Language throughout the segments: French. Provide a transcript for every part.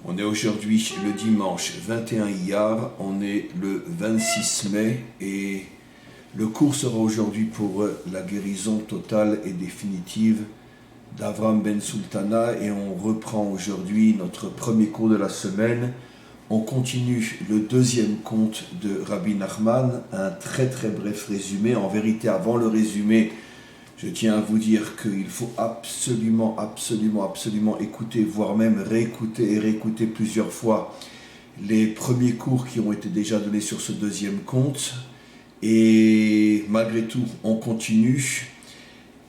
On est aujourd'hui le dimanche 21 Iyar, on est le 26 mai et le cours sera aujourd'hui pour la guérison totale et définitive d'Avram Ben Sultana et on reprend aujourd'hui notre premier cours de la semaine. On continue le deuxième conte de Rabbi Nachman, un très bref résumé. En vérité, avant le résumé, je tiens à vous dire qu'il faut absolument écouter, voire même réécouter plusieurs fois les premiers cours qui ont été déjà donnés sur ce deuxième conte. Et malgré tout, on continue.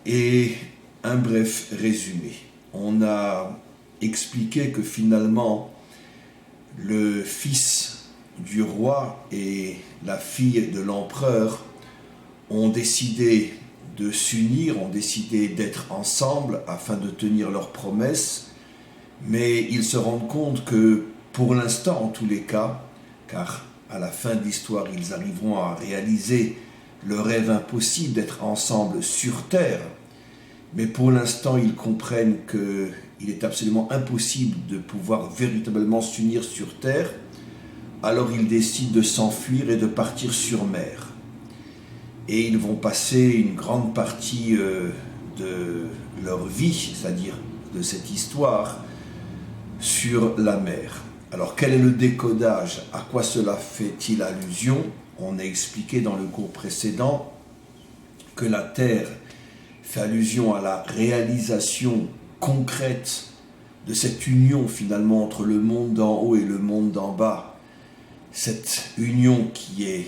Et un bref résumé. On a expliqué que finalement, le fils du roi et la fille de l'empereur ont décidé de s'unir, ont décidé d'être ensemble afin de tenir leurs promesses, mais ils se rendent compte que, pour l'instant en tous les cas, car à la fin de l'histoire, ils arriveront à réaliser le rêve impossible d'être ensemble sur terre, mais pour l'instant, ils comprennent qu'il est absolument impossible de pouvoir véritablement s'unir sur terre, alors ils décident de s'enfuir et de partir sur mer. Et ils vont passer une grande partie de leur vie, c'est-à-dire de cette histoire, sur la mer. Alors quel est le décodage? À quoi cela fait-il allusion? On a expliqué dans le cours précédent que la terre fait allusion à la réalisation concrète de cette union finalement entre le monde d'en haut et le monde d'en bas. Cette union qui est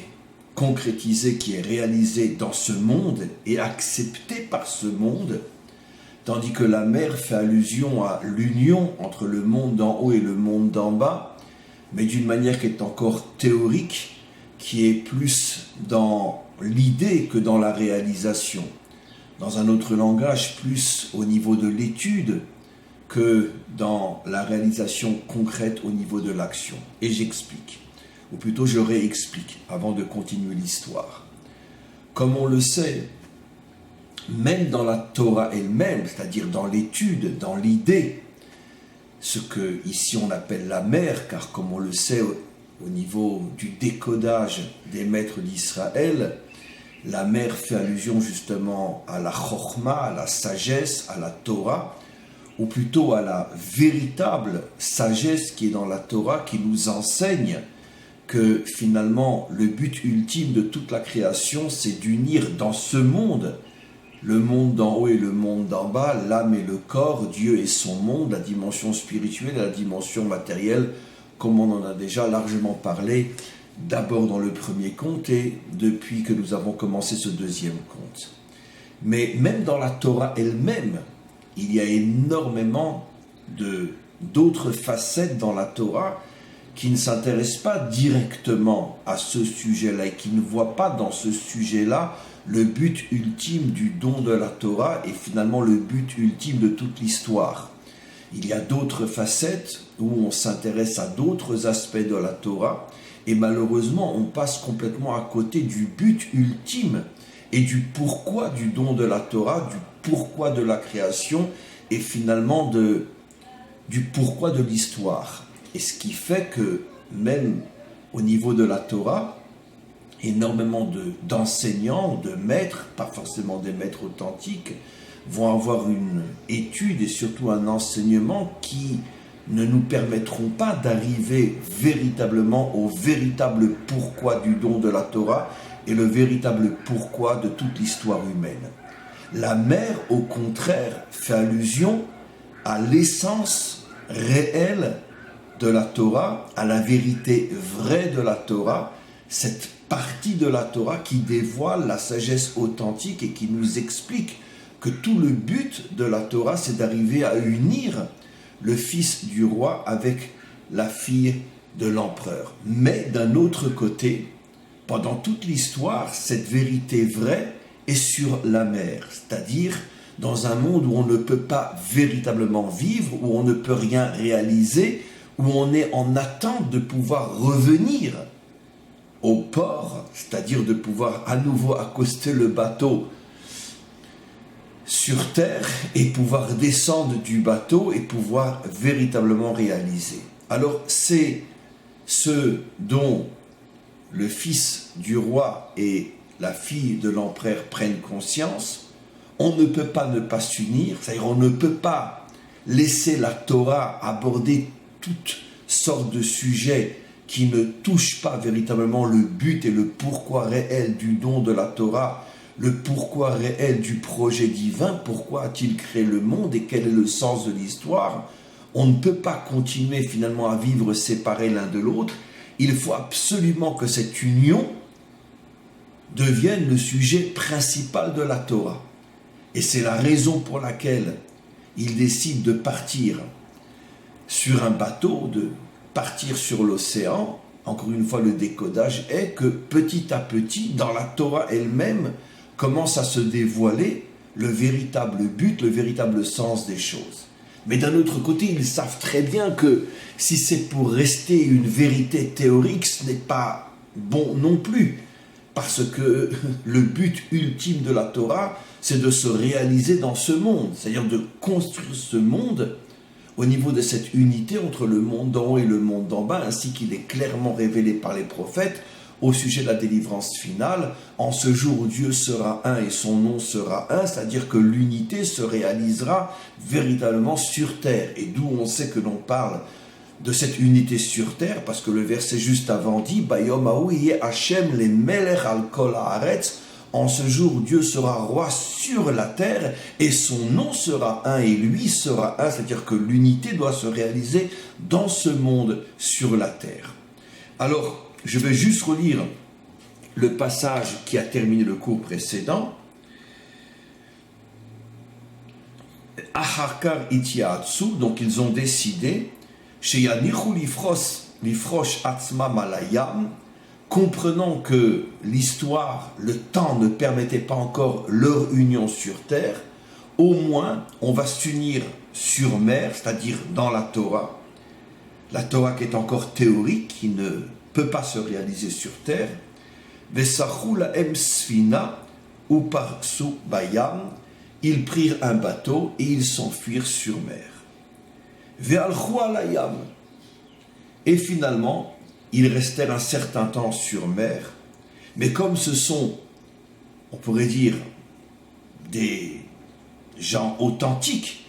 concrétisée, qui est réalisée dans ce monde et acceptée par ce monde, tandis que la mer fait allusion à l'union entre le monde d'en haut et le monde d'en bas, mais d'une manière qui est encore théorique, qui est plus dans l'idée que dans la réalisation. Dans un autre langage, plus au niveau de l'étude que dans la réalisation concrète au niveau de l'action. Et j'explique. Ou plutôt je réexplique avant de continuer l'histoire. Comme on le sait, même dans la Torah elle-même, c'est-à-dire dans l'étude, dans l'idée, ce que ici on appelle la mer, car comme on le sait au niveau du décodage des maîtres d'Israël, la mer fait allusion justement à la chokhma, à la sagesse, à la Torah, ou plutôt à la véritable sagesse qui est dans la Torah, qui nous enseigne que finalement le but ultime de toute la création, c'est d'unir dans ce monde, le monde d'en haut et le monde d'en bas, l'âme et le corps, Dieu et son monde, la dimension spirituelle et la dimension matérielle, comme on en a déjà largement parlé, d'abord dans le premier conte et depuis que nous avons commencé ce deuxième conte. Mais même dans la Torah elle-même, il y a énormément d'autres facettes dans la Torah qui ne s'intéressent pas directement à ce sujet-là et qui ne voient pas dans ce sujet-là le but ultime du don de la Torah et finalement le but ultime de toute l'histoire. Il y a d'autres facettes où on s'intéresse à d'autres aspects de la Torah et malheureusement on passe complètement à côté du but ultime et du pourquoi du don de la Torah, du pourquoi de la création et finalement du pourquoi de l'histoire. Et ce qui fait que même au niveau de la Torah, énormément d'enseignants, de maîtres, pas forcément des maîtres authentiques, vont avoir une étude et surtout un enseignement qui ne nous permettront pas d'arriver véritablement au véritable pourquoi du don de la Torah et le véritable pourquoi de toute l'histoire humaine. La mer, au contraire, fait allusion à l'essence réelle de la Torah, à la vérité vraie de la Torah, cette partie de la Torah qui dévoile la sagesse authentique et qui nous explique que tout le but de la Torah, c'est d'arriver à unir le fils du roi avec la fille de l'empereur. Mais d'un autre côté, pendant toute l'histoire, cette vérité vraie est sur la mer, c'est-à-dire dans un monde où on ne peut pas véritablement vivre, où on ne peut rien réaliser, où on est en attente de pouvoir revenir au port, c'est-à-dire de pouvoir à nouveau accoster le bateau sur terre et pouvoir descendre du bateau et pouvoir véritablement réaliser. Alors c'est ce dont le fils du roi et la fille de l'empereur prennent conscience. On ne peut pas ne pas s'unir, c'est-à-dire on ne peut pas laisser la Torah aborder toutes sortes de sujets qui ne touchent pas véritablement le but et le pourquoi réel du don de la Torah, le pourquoi réel du projet divin, pourquoi a-t-il créé le monde et quel est le sens de l'histoire. On ne peut pas continuer finalement à vivre séparés l'un de l'autre. Il faut absolument que cette union devienne le sujet principal de la Torah. Et c'est la raison pour laquelle il décide de partir sur un bateau, de partir sur l'océan. Encore une fois, le décodage est que petit à petit, dans la Torah elle-même, commence à se dévoiler le véritable but, le véritable sens des choses. Mais d'un autre côté, ils savent très bien que si c'est pour rester une vérité théorique, ce n'est pas bon non plus. Parce que le but ultime de la Torah, c'est de se réaliser dans ce monde, c'est-à-dire de construire ce monde au niveau de cette unité entre le monde d'en haut et le monde d'en bas, ainsi qu'il est clairement révélé par les prophètes au sujet de la délivrance finale. En ce jour où Dieu sera un et son nom sera un, c'est-à-dire que l'unité se réalisera véritablement sur terre. Et d'où on sait que l'on parle de cette unité sur terre, parce que le verset juste avant dit « Bayom haou yeh Hashem le melech al kol haaretz » en ce jour, Dieu sera roi sur la terre et son nom sera un et lui sera un, c'est-à-dire que l'unité doit se réaliser dans ce monde sur la terre. Alors, je vais juste relire le passage qui a terminé le cours précédent. Acharkar itiatsu, donc ils ont décidé, sheyanichu lifrosh atzmam alayam, comprenant que l'histoire, le temps ne permettait pas encore leur union sur terre, au moins on va s'unir sur mer, c'est-à-dire dans la Torah qui est encore théorique, qui ne peut pas se réaliser sur terre. Vesachou lahem sfina uparsu bayam, ils prirent un bateau et ils s'enfuirent sur mer. Ve'alchou alayam, et finalement ils restèrent un certain temps sur mer, mais comme ce sont, on pourrait dire, des gens authentiques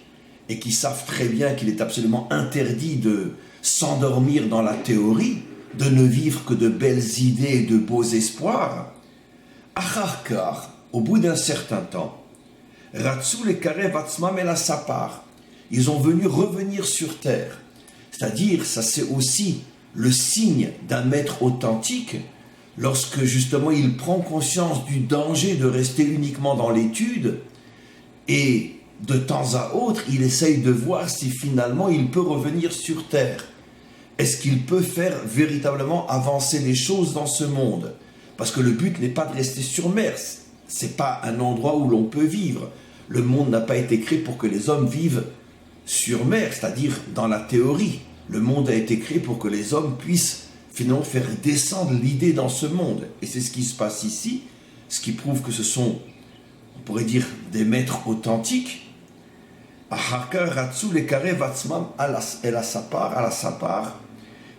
et qui savent très bien qu'il est absolument interdit de s'endormir dans la théorie, de ne vivre que de belles idées et de beaux espoirs, acharkar, au bout d'un certain temps, ratsu le karev atzmam el asapar, ils ont revenir sur terre. C'est-à-dire, ça c'est aussi le signe d'un maître authentique, lorsque justement il prend conscience du danger de rester uniquement dans l'étude, et de temps à autre, il essaye de voir si finalement il peut revenir sur terre. Est-ce qu'il peut faire véritablement avancer les choses dans ce monde? Parce que le but n'est pas de rester sur mer, c'est pas un endroit où l'on peut vivre. Le monde n'a pas été créé pour que les hommes vivent sur mer, c'est-à-dire dans la théorie. Le monde a été créé pour que les hommes puissent finalement faire descendre l'idée dans ce monde. Et c'est ce qui se passe ici, ce qui prouve que ce sont, on pourrait dire, des maîtres authentiques.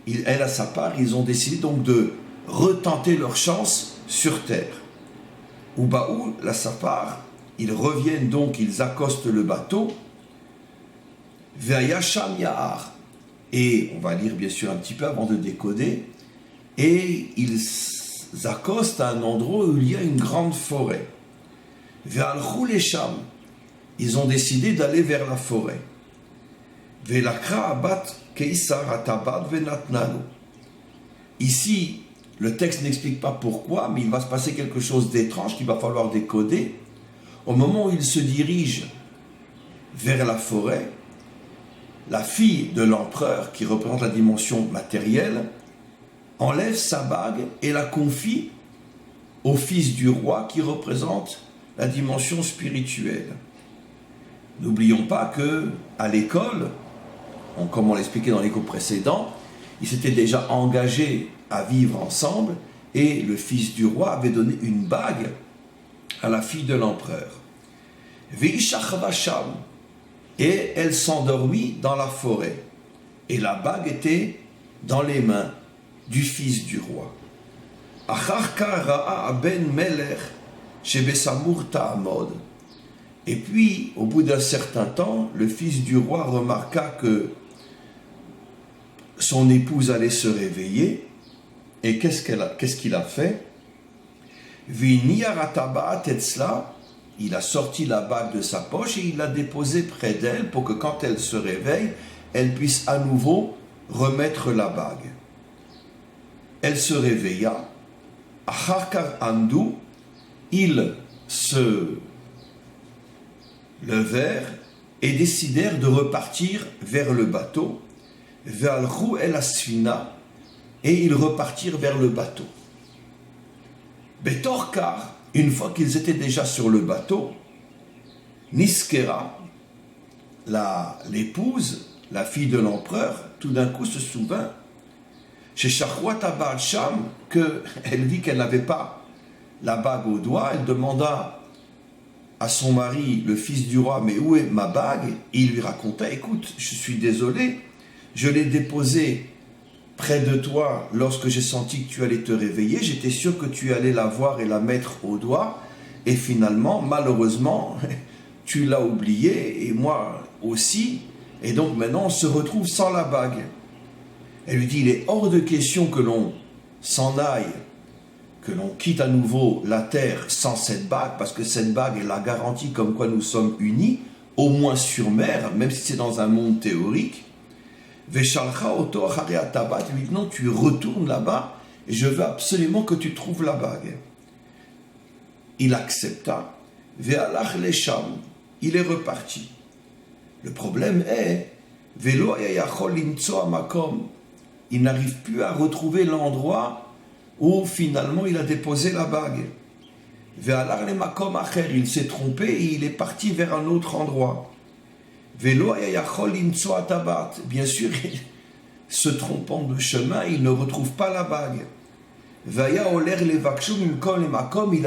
Ils ont décidé donc de retenter leur chance sur terre. Ubaou, la sapar, ils reviennent donc, ils accostent le bateau. Ve'ayasham ya'ar. Et on va lire bien sûr un petit peu avant de décoder. Et ils accostent à un endroit où il y a une grande forêt. Ve'alchou lesham. Ils ont décidé d'aller vers la forêt. Ve'lakra abat keisar atabat ve'natnanu. Ici, le texte n'explique pas pourquoi, mais il va se passer quelque chose d'étrange qu'il va falloir décoder. Au moment où ils se dirigent vers la forêt, la fille de l'empereur, qui représente la dimension matérielle, enlève sa bague et la confie au fils du roi, qui représente la dimension spirituelle. N'oublions pas que à l'école, comme on l'expliquait dans les cours précédents, ils s'étaient déjà engagés à vivre ensemble et le fils du roi avait donné une bague à la fille de l'empereur. Ve'ishachva sham. Et elle s'endormit dans la forêt. Et la bague était dans les mains du fils du roi. Et puis, au bout d'un certain temps, le fils du roi remarqua que son épouse allait se réveiller. Et qu'est-ce qu'il a fait? Il a sorti la bague de sa poche et il l'a déposée près d'elle pour que quand elle se réveille, elle puisse à nouveau remettre la bague. Elle se réveilla. Ils se levèrent et décidèrent de repartir vers le bateau. Et ils repartirent vers le bateau. Betorkar, une fois qu'ils étaient déjà sur le bateau, Niskera, l'épouse, la fille de l'empereur, tout d'un coup se souvint, chez Shachwat Abal Sham, qu'elle vit qu'elle n'avait pas la bague au doigt. Elle demanda à son mari, le fils du roi, mais où est ma bague? Et il lui raconta, écoute, je suis désolé, je l'ai déposée près de toi lorsque j'ai senti que tu allais te réveiller. J'étais sûr que tu allais la voir et la mettre au doigt. Et finalement, malheureusement, tu l'as oubliée et moi aussi. Et donc maintenant, on se retrouve sans la bague. Elle lui dit, il est hors de question que l'on s'en aille, que l'on quitte à nouveau la terre sans cette bague, parce que cette bague est la garantie comme quoi nous sommes unis, au moins sur mer, même si c'est dans un monde théorique. Veshalcha oto achare atabat, il lui dit non, tu retournes là-bas et je veux absolument que tu trouves la bague. Il accepta. Ve'alach lesham, il est reparti. Le problème est, velo yachol limtsoa makom, il n'arrive plus à retrouver l'endroit où finalement il a déposé la bague. Ve'alach le makom acher, il s'est trompé et il est parti vers un autre endroit. Bien sûr, se trompant de chemin, il ne retrouve pas la bague. Il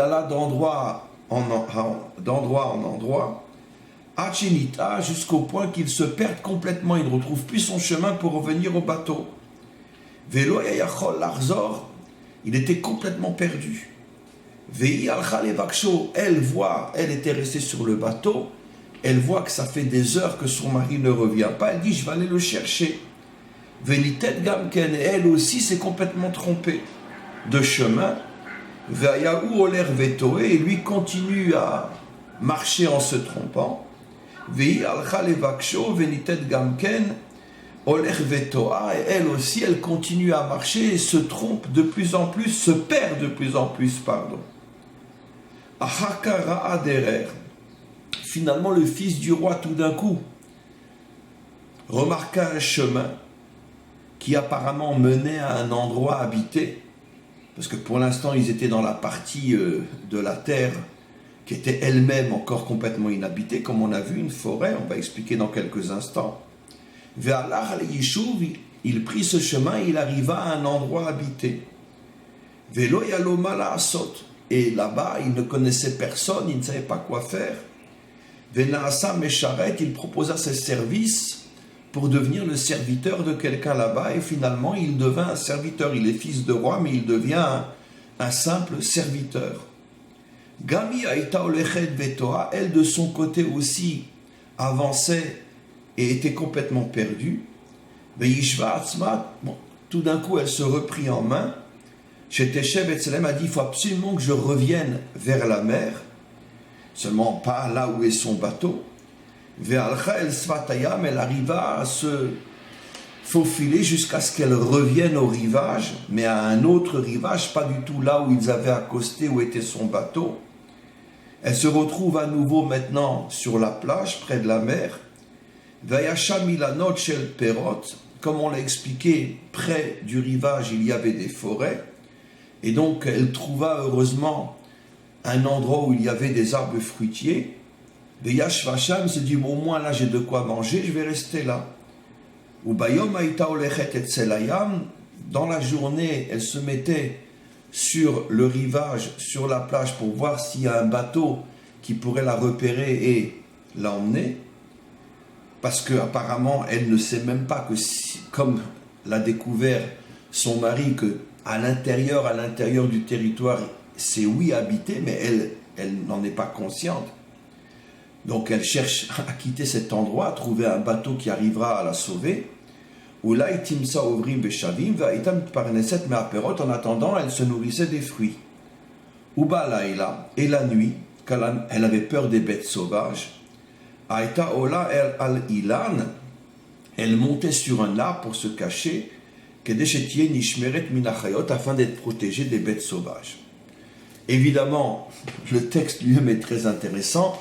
alla d'endroit en endroit, jusqu'au point qu'il se perde complètement. Il ne retrouve plus son chemin pour revenir au bateau. Il était complètement perdu. Elle était restée sur le bateau. Elle voit que ça fait des heures que son mari ne revient pas. Elle dit, je vais aller le chercher. Velitet Gamken, elle aussi s'est complètement trompée de chemin. Vayaou Oler Vetoé, et lui continue à marcher en se trompant. Vei Alcha Levaksho, Velitet Gamken, Oler Vetoa, et elle aussi, elle continue à marcher et se trompe de plus en plus, se perd de plus en plus, pardon. Ahakara Aderer. Finalement, le fils du roi, tout d'un coup, remarqua un chemin qui apparemment menait à un endroit habité, parce que pour l'instant, ils étaient dans la partie de la terre qui était elle-même encore complètement inhabitée, comme on a vu, une forêt, on va expliquer dans quelques instants. Ve'alach al-Yishuv, il prit ce chemin, il arriva à un endroit habité. Ve'lo yalo ma la'asot, et là-bas, il ne connaissait personne, il ne savait pas quoi faire. Venaasa Mesharet, il proposa ses services pour devenir le serviteur de quelqu'un là-bas, et finalement il devint un serviteur. Il est fils de roi, mais il devient un simple serviteur. Gami Aïta Olechet Vetoa, elle de son côté aussi avançait et était complètement perdue. Veishva Atzma, tout d'un coup elle se reprit en main. Chez Teshev Etzalem a dit, il faut absolument que je revienne vers la mer. Seulement pas là où est son bateau. Ve'alcha el Svatayam, elle arriva à se faufiler jusqu'à ce qu'elle revienne au rivage, mais à un autre rivage, pas du tout là où ils avaient accosté, où était son bateau. Elle se retrouve à nouveau maintenant sur la plage, près de la mer. Ve'yasham ilanot shel perot, comme on l'a expliqué, près du rivage, il y avait des forêts. Et donc, elle trouva heureusement un endroit où il y avait des arbres fruitiers. Veyash Vasham se dit, au moins là j'ai de quoi manger, je vais rester là. Ou Bayom Aïta Olechet et Tselayam, dans la journée, elle se mettait sur le rivage, sur la plage, pour voir s'il y a un bateau qui pourrait la repérer et l'emmener. parce qu'apparemment, elle ne sait même pas que, comme l'a découvert son mari, que à l'intérieur du territoire, c'est oui habité, mais elle n'en est pas consciente. Donc elle cherche à quitter cet endroit, à trouver un bateau qui arrivera à la sauver. Oulai timsa ovrim beshavim vaitam parneset meaperot. En attendant, elle se nourrissait des fruits. Uba laïla, et la nuit, quand elle avait peur des bêtes sauvages, Aïta ola el al ilan, elle montait sur un arbre pour se cacher, kedeshetie nishmeret minachayot, afin d'être protégée des bêtes sauvages. Évidemment, le texte lui-même est très intéressant.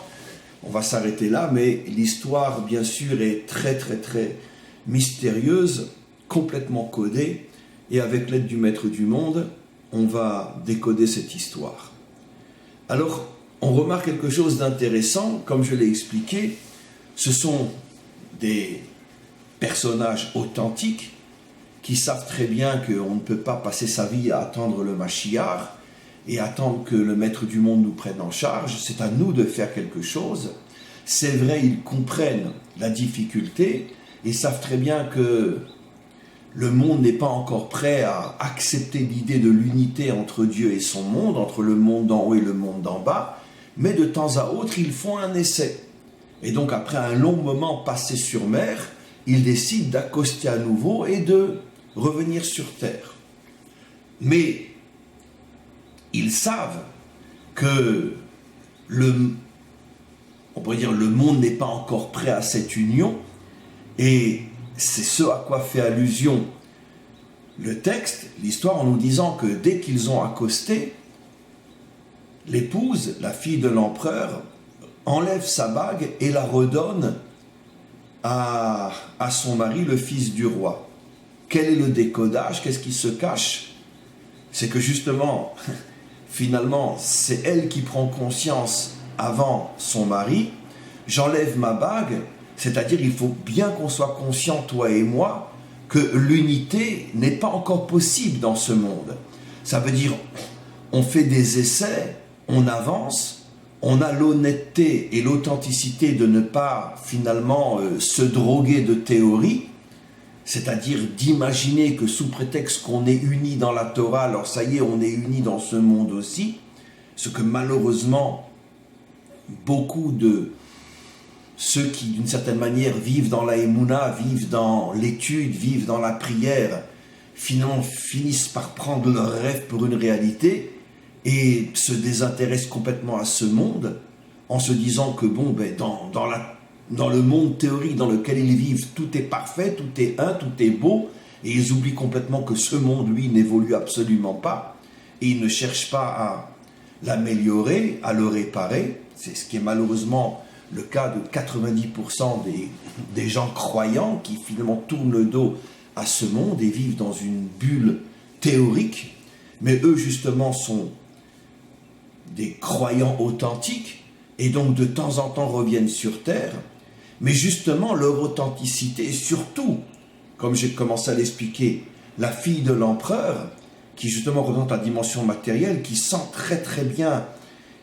On va s'arrêter là, mais l'histoire, bien sûr, est très, très, très mystérieuse, complètement codée. Et avec l'aide du Maître du Monde, on va décoder cette histoire. Alors, on remarque quelque chose d'intéressant, comme je l'ai expliqué. Ce sont des personnages authentiques qui savent très bien qu'on ne peut pas passer sa vie à attendre le Mashiach et attendre que le Maître du Monde nous prenne en charge. C'est à nous de faire quelque chose. C'est vrai, ils comprennent la difficulté et savent très bien que le monde n'est pas encore prêt à accepter l'idée de l'unité entre Dieu et son monde, entre le monde d'en haut et le monde d'en bas, mais de temps à autre, ils font un essai. Et donc, après un long moment passé sur mer, ils décident d'accoster à nouveau et de revenir sur terre. Mais ils savent que on pourrait dire, le monde n'est pas encore prêt à cette union, et c'est ce à quoi fait allusion le texte, l'histoire, en nous disant que dès qu'ils ont accosté, l'épouse, la fille de l'empereur, enlève sa bague et la redonne à son mari, le fils du roi. Quel est le décodage? Qu'est-ce qui se cache? C'est que justement, finalement, c'est elle qui prend conscience avant son mari. J'enlève ma bague, c'est-à-dire il faut bien qu'on soit conscient, toi et moi, que l'unité n'est pas encore possible dans ce monde. Ça veut dire, on fait des essais, on avance, on a l'honnêteté et l'authenticité de ne pas finalement se droguer de théorie, c'est-à-dire d'imaginer que sous prétexte qu'on est unis dans la Torah, alors ça y est, on est unis dans ce monde aussi, ce que malheureusement beaucoup de ceux qui d'une certaine manière vivent dans la Emouna, vivent dans l'étude, vivent dans la prière, finalement finissent par prendre leur rêve pour une réalité et se désintéressent complètement à ce monde en se disant que bon, ben, dans le monde théorique dans lequel ils vivent, tout est parfait, tout est un, tout est beau, et ils oublient complètement que ce monde, lui, n'évolue absolument pas, et ils ne cherchent pas à l'améliorer, à le réparer. C'est ce qui est malheureusement le cas de 90% des gens croyants qui finalement tournent le dos à ce monde et vivent dans une bulle théorique, mais eux justement sont des croyants authentiques et donc de temps en temps reviennent sur terre, mais justement leur authenticité et surtout, comme j'ai commencé à l'expliquer, la fille de l'empereur qui justement représente la dimension matérielle, qui sent très très bien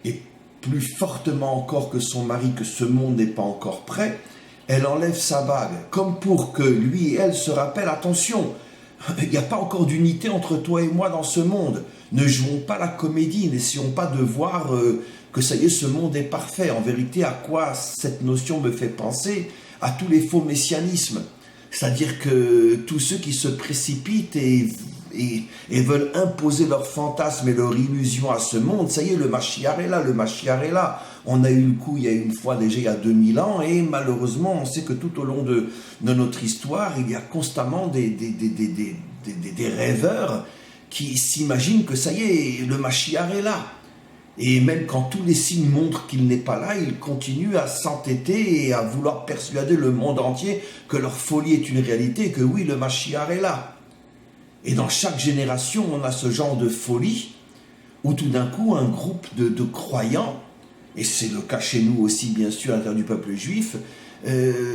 et plus fortement encore que son mari que ce monde n'est pas encore prêt, elle enlève sa bague, comme pour que lui et elle se rappellent, attention, il n'y a pas encore d'unité entre toi et moi dans ce monde, ne jouons pas la comédie, n'essayons pas de voir que ça y est, ce monde est parfait. En vérité, à quoi cette notion me fait penser? À tous les faux messianismes, c'est-à-dire que tous ceux qui se précipitent et veulent imposer leurs fantasmes et leurs illusions à ce monde, ça y est, le Mashiach est là, le Mashiach est là. On a eu le coup il y a une fois déjà il y a 2000 ans et malheureusement on sait que tout au long de notre histoire il y a constamment des rêveurs qui s'imaginent que ça y est, le Mashiach est là. Et même quand tous les signes montrent qu'il n'est pas là, ils continuent à s'entêter et à vouloir persuader le monde entier que leur folie est une réalité, que oui, le Mashiach est là. Et dans chaque génération, on a ce genre de folie où tout d'un coup, un groupe de croyants, et c'est le cas chez nous aussi, bien sûr, à l'intérieur du peuple juif,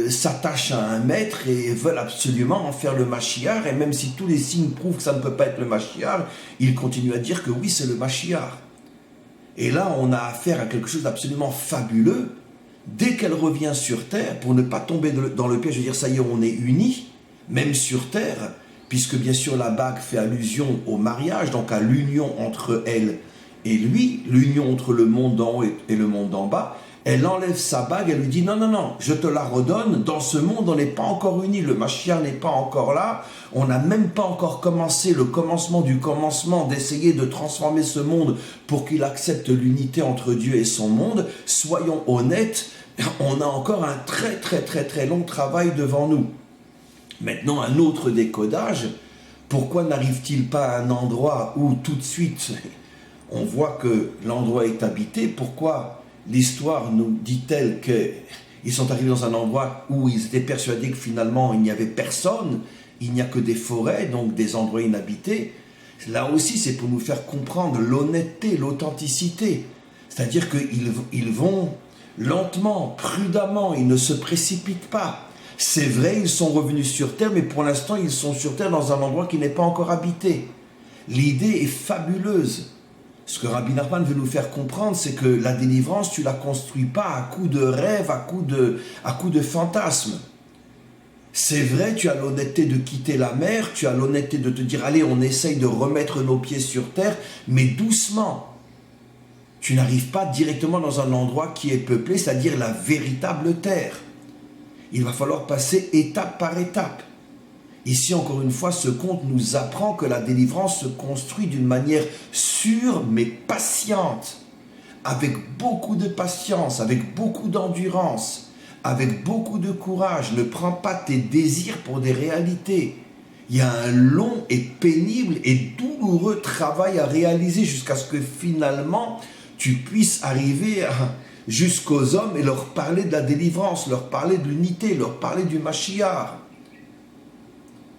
s'attachent à un maître et veulent absolument en faire le Mashiach. Et même si tous les signes prouvent que ça ne peut pas être le Mashiach, ils continuent à dire que oui, c'est le Mashiach. Et là, on a affaire à quelque chose d'absolument fabuleux, dès qu'elle revient sur terre, pour ne pas tomber dans le piège de dire ça y est, on est unis, même sur terre, puisque bien sûr la bague fait allusion au mariage, donc à l'union entre elle et lui, l'union entre le monde d'en haut et le monde d'en bas. Elle enlève sa bague, elle lui dit non, non, non, je te la redonne, dans ce monde on n'est pas encore unis, le Mashiach n'est pas encore là, on n'a même pas encore commencé le commencement du commencement d'essayer de transformer ce monde pour qu'il accepte l'unité entre Dieu et son monde. Soyons honnêtes, on a encore un très très très très long travail devant nous. Maintenant, un autre décodage, pourquoi n'arrive-t-il pas à un endroit où tout de suite on voit que l'endroit est habité? Pourquoi l'histoire nous dit-elle qu'ils sont arrivés dans un endroit où ils étaient persuadés que finalement il n'y avait personne, il n'y a que des forêts, donc des endroits inhabités? Là aussi, c'est pour nous faire comprendre l'honnêteté, l'authenticité. C'est-à-dire qu'ils vont lentement, prudemment, ils ne se précipitent pas. C'est vrai, ils sont revenus sur terre, mais pour l'instant, ils sont sur terre dans un endroit qui n'est pas encore habité. L'idée est fabuleuse. Ce que Rabbi Nachman veut nous faire comprendre, c'est que la délivrance, tu ne la construis pas à coups de rêves, à coups de fantasmes. C'est vrai, tu as l'honnêteté de quitter la mer, tu as l'honnêteté de te dire, allez, on essaye de remettre nos pieds sur terre, mais doucement. Tu n'arrives pas directement dans un endroit qui est peuplé, c'est-à-dire la véritable terre. Il va falloir passer étape par étape. Ici, encore une fois, ce conte nous apprend que la délivrance se construit d'une manière sûre mais patiente, avec beaucoup de patience, avec beaucoup d'endurance, avec beaucoup de courage. Ne prends pas tes désirs pour des réalités. Il y a un long et pénible et douloureux travail à réaliser jusqu'à ce que finalement tu puisses arriver jusqu'aux hommes et leur parler de la délivrance, leur parler de l'unité, leur parler du Mashiach.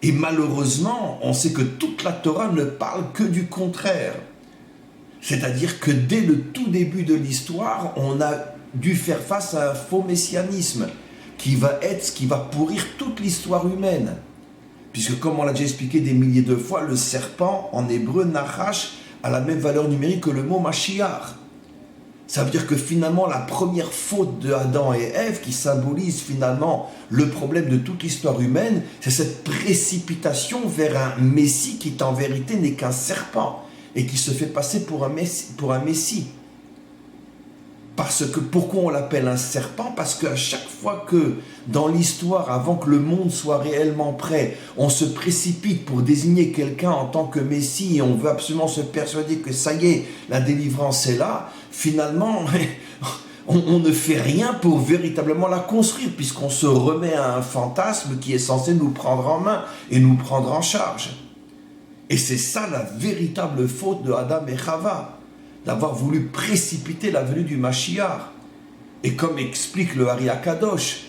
Et malheureusement, on sait que toute la Torah ne parle que du contraire. C'est-à-dire que dès le tout début de l'histoire, on a dû faire face à un faux messianisme qui va pourrir toute l'histoire humaine. Puisque comme on l'a déjà expliqué des milliers de fois, le serpent en hébreu, Nachash, a la même valeur numérique que le mot Mashiach. Ça veut dire que finalement, la première faute de Adam et Ève, qui symbolise finalement le problème de toute l'histoire humaine, c'est cette précipitation vers un Messie qui en vérité n'est qu'un serpent et qui se fait passer pour un Messie. Parce que, pourquoi on l'appelle un serpent? Parce qu'à chaque fois que dans l'histoire, avant que le monde soit réellement prêt, on se précipite pour désigner quelqu'un en tant que Messie et on veut absolument se persuader que ça y est, la délivrance est là, finalement, on ne fait rien pour véritablement la construire puisqu'on se remet à un fantasme qui est censé nous prendre en main et nous prendre en charge. Et c'est ça la véritable faute de Adam et Chava, d'avoir voulu précipiter la venue du Mashiach. Et comme explique le Ari Akadosh,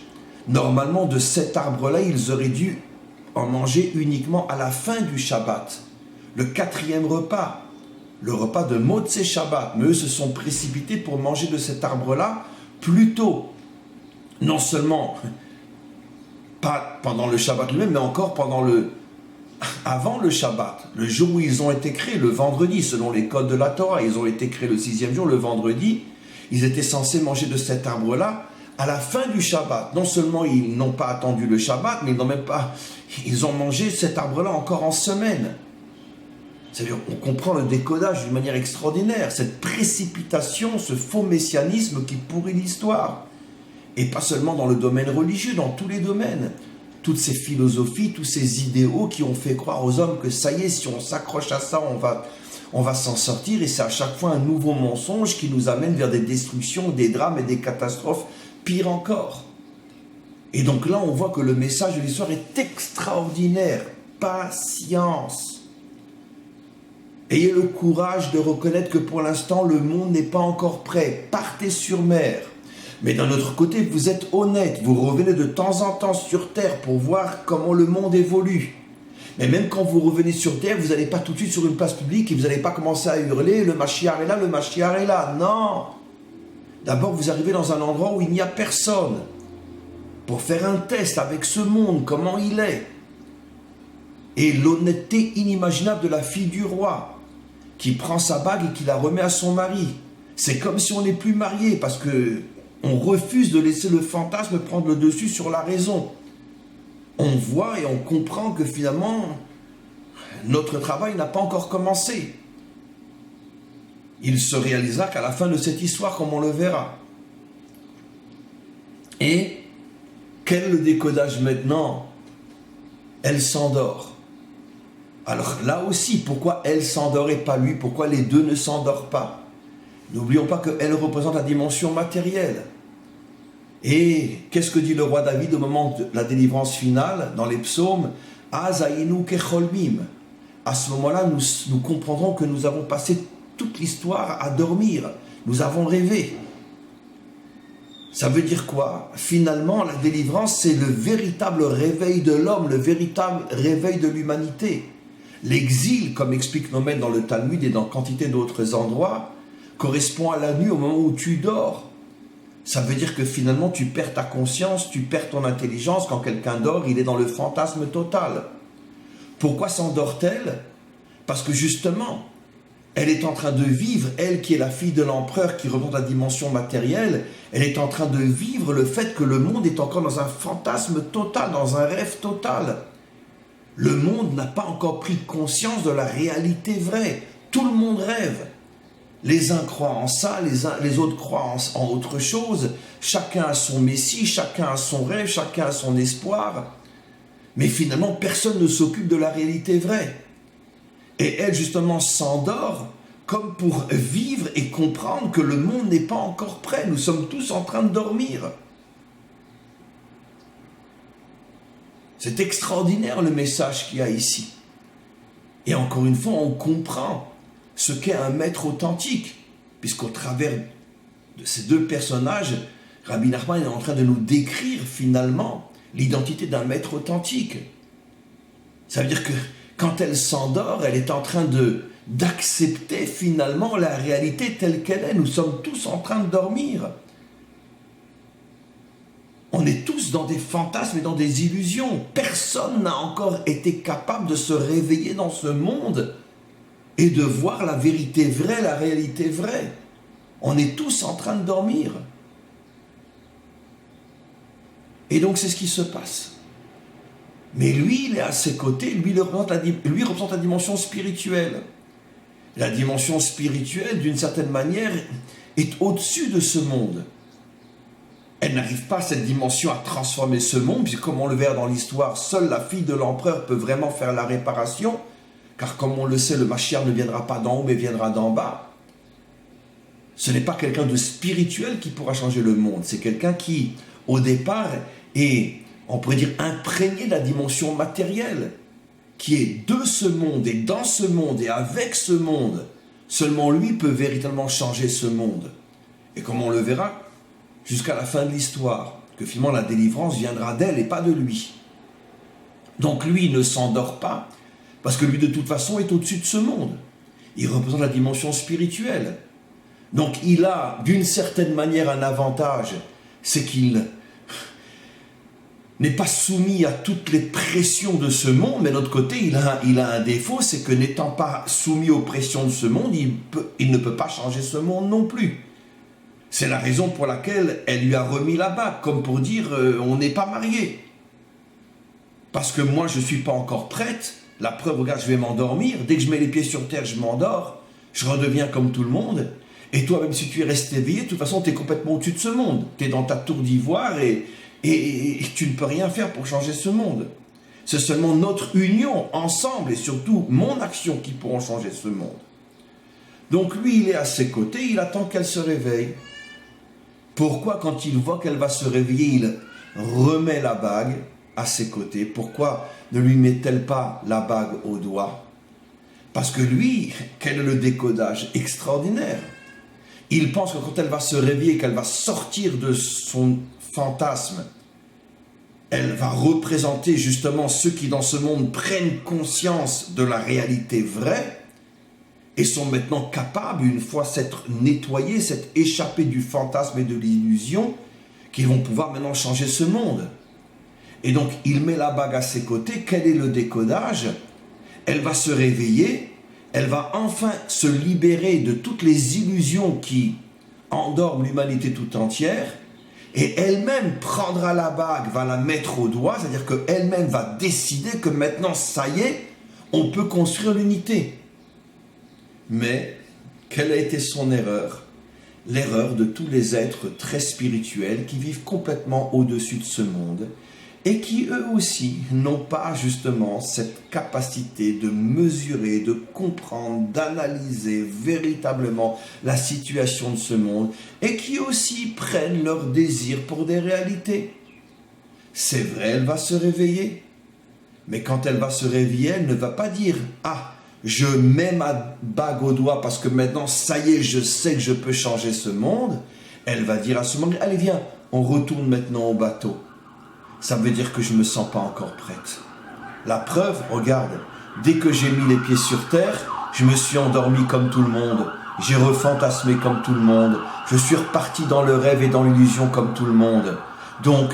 normalement de cet arbre-là, ils auraient dû en manger uniquement à la fin du Shabbat, le 4e repas, le repas de Motzei Shabbat. Mais eux se sont précipités pour manger de cet arbre-là plus tôt. Non seulement pas pendant le Shabbat lui-même, mais encore avant le Shabbat, le jour où ils ont été créés, le vendredi, selon les codes de la Torah, ils ont été créés le 6e jour, le vendredi, ils étaient censés manger de cet arbre-là à la fin du Shabbat. Non seulement ils n'ont pas attendu le Shabbat, mais ils ont mangé cet arbre-là encore en semaine. C'est-à-dire, on comprend le décodage d'une manière extraordinaire, cette précipitation, ce faux messianisme qui pourrit l'histoire. Et pas seulement dans le domaine religieux, dans tous les domaines. Toutes ces philosophies, tous ces idéaux qui ont fait croire aux hommes que ça y est, si on s'accroche à ça, on va s'en sortir. Et c'est à chaque fois un nouveau mensonge qui nous amène vers des destructions, des drames et des catastrophes, pire encore. Et donc là, on voit que le message de l'histoire est extraordinaire. Patience. Ayez le courage de reconnaître que pour l'instant, le monde n'est pas encore prêt. Partez sur mer. Mais d'un autre côté, vous êtes honnête, vous revenez de temps en temps sur Terre pour voir comment le monde évolue. Mais même quand vous revenez sur Terre, vous n'allez pas tout de suite sur une place publique et vous n'allez pas commencer à hurler « le Mashiach est là, le Mashiach est là ». Non. D'abord, vous arrivez dans un endroit où il n'y a personne pour faire un test avec ce monde, comment il est. Et l'honnêteté inimaginable de la fille du roi qui prend sa bague et qui la remet à son mari. C'est comme si on n'est plus marié parce que On refuse de laisser le fantasme prendre le dessus sur la raison. On voit et on comprend que finalement, notre travail n'a pas encore commencé. Il se réalisera qu'à la fin de cette histoire, comme on le verra. Et quel est le décodage maintenant? Elle s'endort. Alors là aussi, pourquoi elle s'endort et pas lui? Pourquoi les deux ne s'endorment pas? N'oublions pas qu'elle représente la dimension matérielle. Et qu'est-ce que dit le roi David au moment de la délivrance finale dans les psaumes? Azaïnu kecholmim. À ce moment-là, nous comprendrons que nous avons passé toute l'histoire à dormir. Nous avons rêvé. Ça veut dire quoi? Finalement, la délivrance, c'est le véritable réveil de l'homme, le véritable réveil de l'humanité. L'exil, comme explique nos maîtres dans le Talmud et dans quantité d'autres endroits, correspond à la nuit au moment où tu dors. Ça veut dire que finalement, tu perds ta conscience, tu perds ton intelligence. Quand quelqu'un dort, il est dans le fantasme total. Pourquoi s'endort-elle? Parce que justement, elle est en train de vivre, elle qui est la fille de l'empereur, qui représente la dimension matérielle, elle est en train de vivre le fait que le monde est encore dans un fantasme total, dans un rêve total. Le monde n'a pas encore pris conscience de la réalité vraie. Tout le monde rêve. Les uns croient en ça, les autres croient en autre chose. Chacun a son messie, chacun a son rêve, chacun a son espoir. Mais finalement, personne ne s'occupe de la réalité vraie. Et elle, justement, s'endort comme pour vivre et comprendre que le monde n'est pas encore prêt. Nous sommes tous en train de dormir. C'est extraordinaire le message qu'il y a ici. Et encore une fois, on comprend ce qu'est un maître authentique, puisqu'au travers de ces deux personnages, Rabbi Nachman est en train de nous décrire finalement l'identité d'un maître authentique. Ça veut dire que quand elle s'endort, elle est en train d'accepter finalement la réalité telle qu'elle est. Nous sommes tous en train de dormir. On est tous dans des fantasmes et dans des illusions. Personne n'a encore été capable de se réveiller dans ce monde et de voir la vérité vraie, la réalité vraie. On est tous en train de dormir. Et donc c'est ce qui se passe. Mais lui, il est à ses côtés, lui représente la dimension spirituelle. La dimension spirituelle, d'une certaine manière, est au-dessus de ce monde. Elle n'arrive pas, cette dimension, à transformer ce monde, puisque comme on le verra dans l'histoire, seule la fille de l'empereur peut vraiment faire la réparation, car comme on le sait, le Mashiach ne viendra pas d'en haut, mais viendra d'en bas. Ce n'est pas quelqu'un de spirituel qui pourra changer le monde, c'est quelqu'un qui, au départ, est, on pourrait dire, imprégné de la dimension matérielle, qui est de ce monde, et dans ce monde, et avec ce monde. Seulement lui peut véritablement changer ce monde. Et comme on le verra, jusqu'à la fin de l'histoire, que finalement la délivrance viendra d'elle et pas de lui. Donc lui ne s'endort pas, parce que lui de toute façon est au-dessus de ce monde. Il représente la dimension spirituelle. Donc il a d'une certaine manière un avantage, c'est qu'il n'est pas soumis à toutes les pressions de ce monde, mais de l'autre côté il a un défaut, c'est que n'étant pas soumis aux pressions de ce monde, il ne peut pas changer ce monde non plus. C'est la raison pour laquelle elle lui a remis la bague, comme pour dire on n'est pas mariés. Parce que moi je ne suis pas encore prête, la preuve, regarde, je vais m'endormir, dès que je mets les pieds sur terre, je m'endors, je redeviens comme tout le monde, et toi, même si tu es resté éveillé, de toute façon, tu es complètement au-dessus de ce monde. Tu es dans ta tour d'ivoire et tu ne peux rien faire pour changer ce monde. C'est seulement notre union, ensemble, et surtout mon action qui pourront changer ce monde. Donc lui, il est à ses côtés, il attend qu'elle se réveille. Pourquoi, quand il voit qu'elle va se réveiller, il remet la bague à ses côtés? Pourquoi ne lui met-elle pas la bague au doigt? Parce que lui, quel est le décodage extraordinaire? Il pense que quand elle va se réveiller, qu'elle va sortir de son fantasme, elle va représenter justement ceux qui dans ce monde prennent conscience de la réalité vraie et sont maintenant capables, une fois s'être nettoyés, s'être échappés du fantasme et de l'illusion, qu'ils vont pouvoir maintenant changer ce monde. Et donc il met la bague à ses côtés. Quel est le décodage? Elle va se réveiller, elle va enfin se libérer de toutes les illusions qui endorment l'humanité tout entière, et elle-même prendra la bague, va la mettre au doigt, c'est-à-dire qu'elle-même va décider que maintenant, ça y est, on peut construire l'unité. Mais, quelle a été son erreur? L'erreur de tous les êtres très spirituels qui vivent complètement au-dessus de ce monde et qui eux aussi n'ont pas justement cette capacité de mesurer, de comprendre, d'analyser véritablement la situation de ce monde et qui aussi prennent leur désir pour des réalités. C'est vrai, elle va se réveiller, mais quand elle va se réveiller, elle ne va pas dire « Ah, je mets ma bague au doigt parce que maintenant, ça y est, je sais que je peux changer ce monde. » Elle va dire à ce moment, allez viens, on retourne maintenant au bateau. Ça veut dire que je ne me sens pas encore prête. La preuve, regarde, dès que j'ai mis les pieds sur terre, je me suis endormi comme tout le monde. J'ai refantasmé comme tout le monde. Je suis reparti dans le rêve et dans l'illusion comme tout le monde. Donc,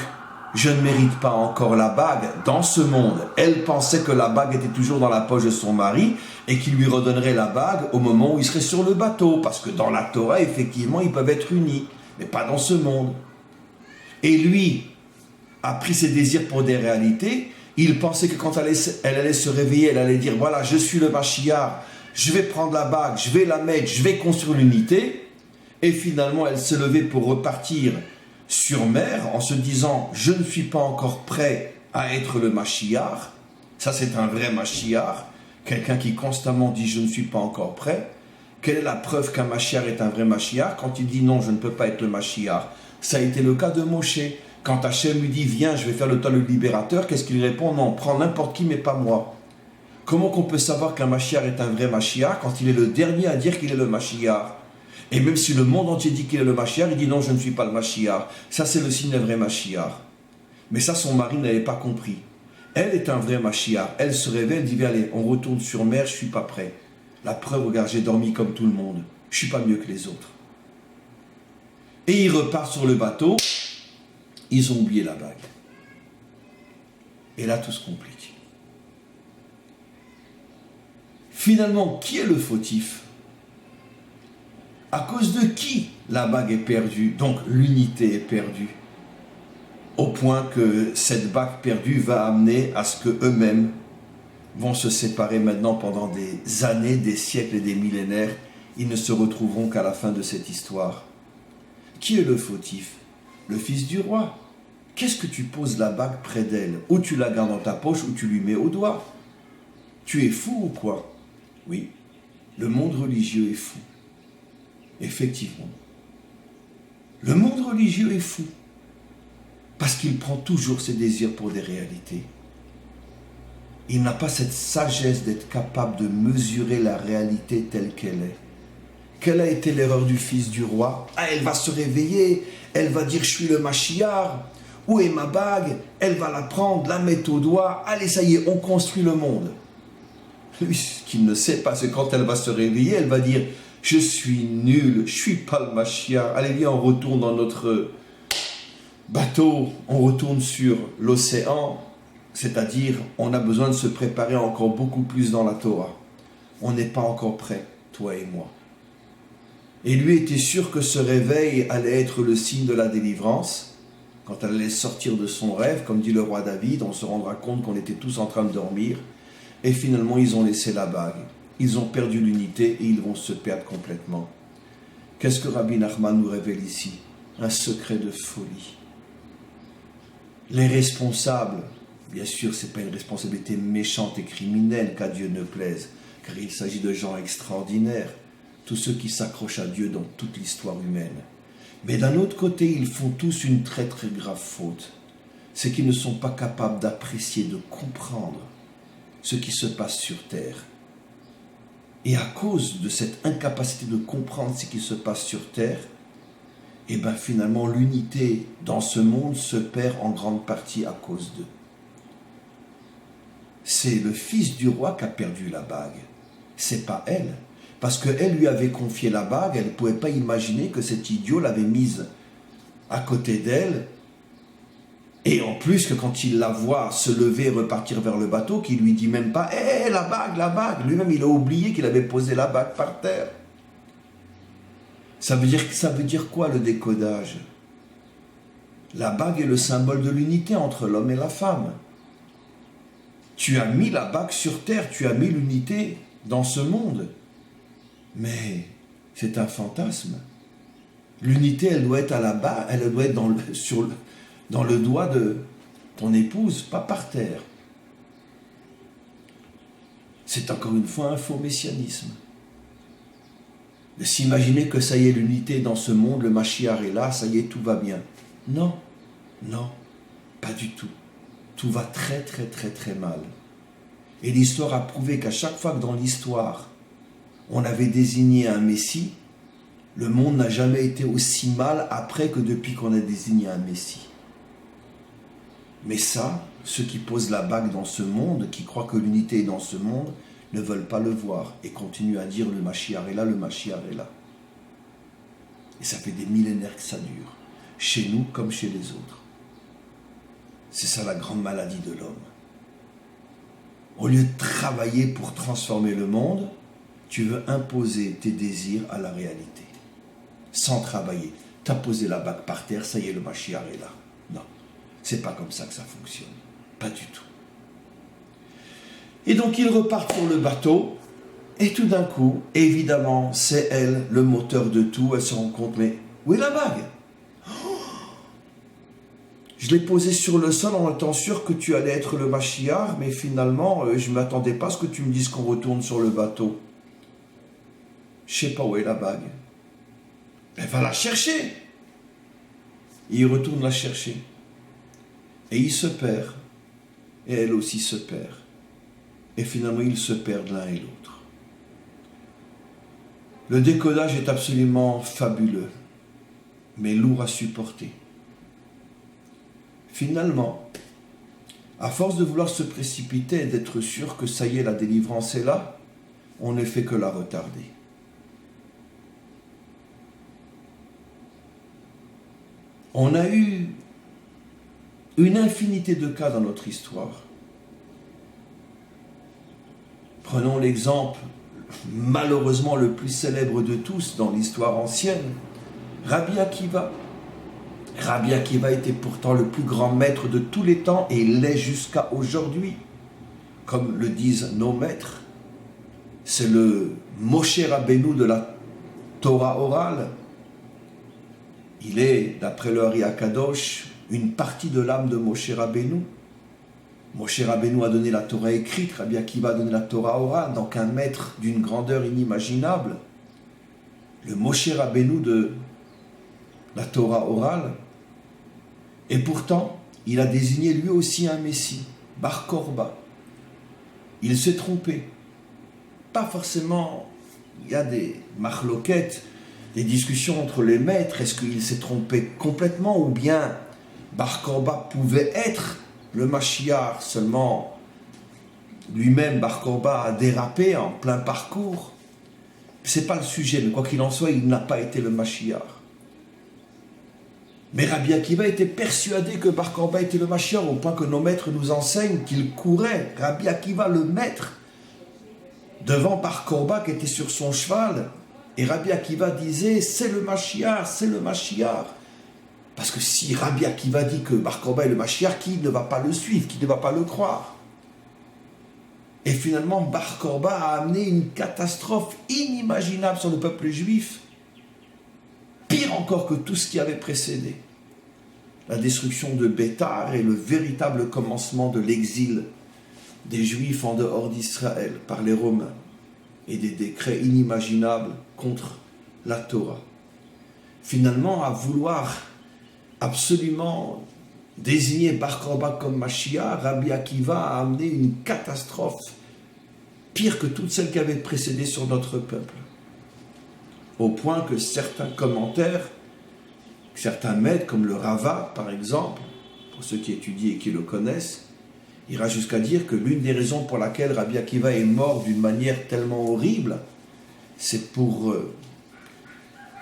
je ne mérite pas encore la bague dans ce monde. Elle pensait que la bague était toujours dans la poche de son mari et qu'il lui redonnerait la bague au moment où il serait sur le bateau. Parce que dans la Torah, effectivement, ils peuvent être unis, mais pas dans ce monde. Et lui a pris ses désirs pour des réalités. Il pensait que quand elle allait se réveiller, elle allait dire, voilà, je suis le Mashiach, je vais prendre la bague, je vais la mettre, je vais construire l'unité. Et finalement, elle s'est levée pour repartir sur mer en se disant, je ne suis pas encore prêt à être le Mashiach. Ça, c'est un vrai Mashiach, quelqu'un qui constamment dit, je ne suis pas encore prêt. Quelle est la preuve qu'un Mashiach est un vrai Mashiach? Quand il dit, non, je ne peux pas être le Mashiach. Ça a été le cas de Moshe. Quand Hachem lui dit, viens, je vais faire le temps le libérateur, qu'est-ce qu'il répond? Non, prends n'importe qui, mais pas moi. Comment qu'on peut savoir qu'un Mashiach est un vrai Mashiach quand il est le dernier à dire qu'il est le Mashiach? Et même si le monde entier dit qu'il est le Mashiach, il dit non, je ne suis pas le Mashiach. Ça, c'est le signe d'un vrai Mashiach. Mais ça, son mari n'avait pas compris. Elle est un vrai Mashiach. Elle se réveille, elle dit, viens, allez, on retourne sur mer, je ne suis pas prêt. La preuve, regarde, j'ai dormi comme tout le monde. Je ne suis pas mieux que les autres. Et il repart sur le bateau. Ils ont oublié la bague. Et là, tout se complique. Finalement, qui est le fautif? À cause de qui la bague est perdue? Donc, l'unité est perdue. Au point que cette bague perdue va amener à ce qu'eux-mêmes vont se séparer maintenant pendant des années, des siècles et des millénaires. Ils ne se retrouveront qu'à la fin de cette histoire. Qui est le fautif? Le fils du roi. Qu'est-ce que tu poses la bague près d'elle? Ou tu la gardes dans ta poche ou tu lui mets au doigt. Tu es fou ou quoi? Oui, le monde religieux est fou. Effectivement. Le monde religieux est fou. Parce qu'il prend toujours ses désirs pour des réalités. Il n'a pas cette sagesse d'être capable de mesurer la réalité telle qu'elle est. Quelle a été l'erreur du fils du roi? Ah, elle va se réveiller, elle va dire « je suis le Mashiach ». Où est ma bague? Elle va la prendre, la mettre au doigt. Allez, ça y est, on construit le monde. Lui, ce qu'il ne sait pas, c'est quand elle va se réveiller, elle va dire « je suis nul, je suis pas le Mashiach. Allez, viens, on retourne dans notre bateau, on retourne sur l'océan. » C'est-à-dire, on a besoin de se préparer encore beaucoup plus dans la Torah. On n'est pas encore prêt, toi et moi. Et lui était sûr que ce réveil allait être le signe de la délivrance. Quand elle allait sortir de son rêve, comme dit le roi David, on se rendra compte qu'on était tous en train de dormir. Et finalement, ils ont laissé la bague. Ils ont perdu l'unité et ils vont se perdre complètement. Qu'est-ce que Rabbi Nachman nous révèle ici? Un secret de folie. Les responsables, bien sûr, ce n'est pas une responsabilité méchante et criminelle qu'à Dieu ne plaise, car il s'agit de gens extraordinaires, tous ceux qui s'accrochent à Dieu dans toute l'histoire humaine. Mais d'un autre côté, ils font tous une très très grave faute. C'est qu'ils ne sont pas capables d'apprécier, de comprendre ce qui se passe sur Terre. Et à cause de cette incapacité de comprendre ce qui se passe sur Terre, et bien finalement l'unité dans ce monde se perd en grande partie à cause d'eux. C'est le fils du roi qui a perdu la bague. C'est pas elle. Parce qu'elle lui avait confié la bague, elle ne pouvait pas imaginer que cet idiot l'avait mise à côté d'elle. Et en plus que quand il la voit se lever et repartir vers le bateau, qu'il lui dit même pas « Hé, la bague, la bague !» Lui-même, il a oublié qu'il avait posé la bague par terre. Ça veut dire quoi le décodage? La bague est le symbole de l'unité entre l'homme et la femme. Tu as mis la bague sur terre, tu as mis l'unité dans ce monde. Mais c'est un fantasme. L'unité, elle doit être à la base, elle doit être dans le doigt de ton épouse, pas par terre. C'est encore une fois un faux messianisme. De s'imaginer que ça y est, l'unité dans ce monde, le Mashiach est là, ça y est, tout va bien. Non, non, pas du tout. Tout va très très très très mal. Et l'histoire a prouvé qu'à chaque fois que dans l'histoire, on avait désigné un Messie, le monde n'a jamais été aussi mal après que depuis qu'on a désigné un Messie. Mais ça, ceux qui posent la bague dans ce monde, qui croient que l'unité est dans ce monde, ne veulent pas le voir et continuent à dire le Mashiach est là, le Mashiach est là. Et ça fait des millénaires que ça dure, chez nous comme chez les autres. C'est ça la grande maladie de l'homme. Au lieu de travailler pour transformer le monde, tu veux imposer tes désirs à la réalité. Sans travailler. Tu as posé la bague par terre, ça y est, le Mashiach est là. Non, c'est pas comme ça que ça fonctionne. Pas du tout. Et donc ils repartent sur le bateau, et tout d'un coup, évidemment, c'est elle, le moteur de tout, elle se rend compte, mais où est la bague ? Je l'ai posée sur le sol en étant sûr que tu allais être le Mashiach, mais finalement, je ne m'attendais pas à ce que tu me dises qu'on retourne sur le bateau. Je ne sais pas où est la bague. Elle va la chercher. Et il retourne la chercher. Et il se perd. Et elle aussi se perd. Et finalement, ils se perdent l'un et l'autre. Le décodage est absolument fabuleux, mais lourd à supporter. Finalement, à force de vouloir se précipiter et d'être sûr que ça y est, la délivrance est là, on ne fait que la retarder. On a eu une infinité de cas dans notre histoire. Prenons l'exemple, malheureusement le plus célèbre de tous dans l'histoire ancienne, Rabbi Akiva. Rabbi Akiva était pourtant le plus grand maître de tous les temps et il l'est jusqu'à aujourd'hui. Comme le disent nos maîtres, c'est le Moshe Rabbeinu de la Torah orale. Il est, d'après le Ari Akadosh, une partie de l'âme de Moshe Rabbeinu. Moshe Rabbeinu a donné la Torah écrite, Rabbi Akiva a donné la Torah orale, donc un maître d'une grandeur inimaginable. Le Moshe Rabbeinu de la Torah orale. Et pourtant, il a désigné lui aussi un Messie, Bar Korba. Il s'est trompé. Pas forcément, il y a des marloquettes, des discussions entre les maîtres. Est-ce qu'il s'est trompé complètement ou bien Bar Korba pouvait être le Mashiach, seulement lui-même, Bar Korba, a dérapé en plein parcours. Ce n'est pas le sujet, mais quoi qu'il en soit, il n'a pas été le Mashiach. Mais Rabbi Akiva était persuadé que Bar Korba était le Mashiach, au point que nos maîtres nous enseignent qu'il courait, Rabbi Akiva le maître, devant Bar Korba qui était sur son cheval, et Rabbi Akiva disait « c'est le Mashiach, c'est le Mashiach ». Parce que si Rabbi Akiva dit que Bar Korba est le Mashiach, qui ne va pas le suivre, qui ne va pas le croire? Et finalement, Bar Korba a amené une catastrophe inimaginable sur le peuple juif, pire encore que tout ce qui avait précédé. La destruction de Béthar et le véritable commencement de l'exil des Juifs en dehors d'Israël par les Romains et des décrets inimaginables contre la Torah. Finalement, à vouloir absolument désigner Bar Korba comme Mashiach, Rabbi Akiva a amené une catastrophe pire que toutes celles qui avaient précédé sur notre peuple. Au point que certains commentaires, certains maîtres, comme le Rava par exemple, pour ceux qui étudient et qui le connaissent, ira jusqu'à dire que l'une des raisons pour laquelle Rabbi Akiva est mort d'une manière tellement horrible, c'est pour,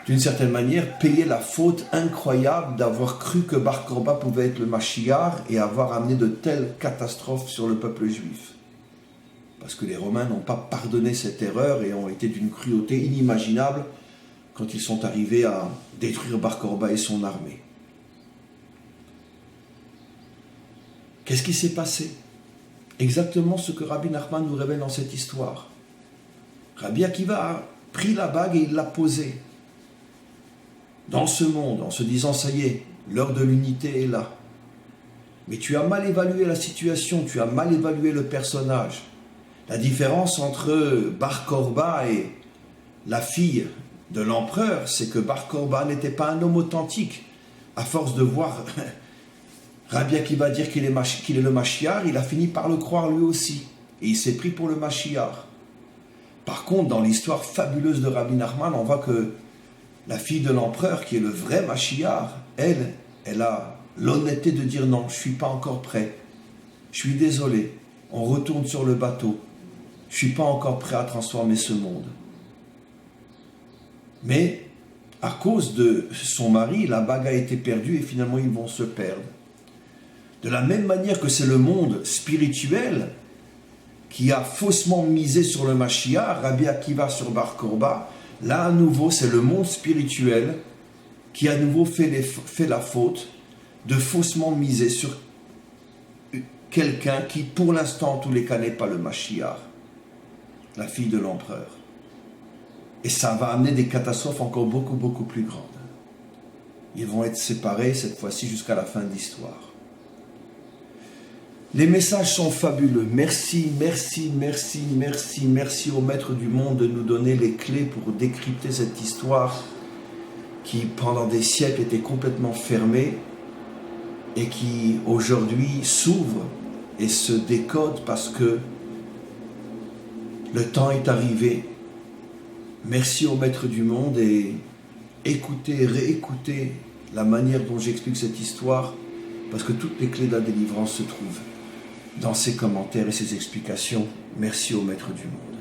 d'une certaine manière, payer la faute incroyable d'avoir cru que Bar Korba pouvait être le Mashiach et avoir amené de telles catastrophes sur le peuple juif. Parce que les Romains n'ont pas pardonné cette erreur et ont été d'une cruauté inimaginable quand ils sont arrivés à détruire Bar Korba et son armée. Qu'est-ce qui s'est passé? Exactement ce que Rabbi Nachman nous révèle dans cette histoire. Rabbi Akiva a pris la bague et il l'a posée dans ce monde, en se disant, ça y est, l'heure de l'unité est là. Mais tu as mal évalué la situation, tu as mal évalué le personnage. La différence entre Bar Korba et la fille de l'empereur, c'est que Bar Korba n'était pas un homme authentique. À force de voir Rabbi Akiva dire qu'il est le Mashiach, il a fini par le croire lui aussi. Et il s'est pris pour le Mashiach. Par contre, dans l'histoire fabuleuse de Rabbi Nachman, on voit que la fille de l'empereur, qui est le vrai Mashiach, elle a l'honnêteté de dire non, je ne suis pas encore prêt. Je suis désolé, on retourne sur le bateau. Je ne suis pas encore prêt à transformer ce monde. Mais à cause de son mari, la bague a été perdue et finalement ils vont se perdre. De la même manière que c'est le monde spirituel qui a faussement misé sur le Mashiach, Rabbi Akiva sur Bar Korba, là à nouveau c'est le monde spirituel qui à nouveau fait la faute de faussement miser sur quelqu'un qui pour l'instant en tous les cas n'est pas le Mashiach, la fille de l'empereur. Et ça va amener des catastrophes encore beaucoup plus grandes. Ils vont être séparés cette fois-ci jusqu'à la fin de l'histoire. Les messages sont fabuleux. Merci au Maître du monde de nous donner les clés pour décrypter cette histoire qui, pendant des siècles, était complètement fermée et qui, aujourd'hui, s'ouvre et se décode parce que le temps est arrivé. Merci au Maître du monde et écoutez, réécoutez la manière dont j'explique cette histoire parce que toutes les clés de la délivrance se trouvent dans ces commentaires et ces explications. Merci au Maître du monde.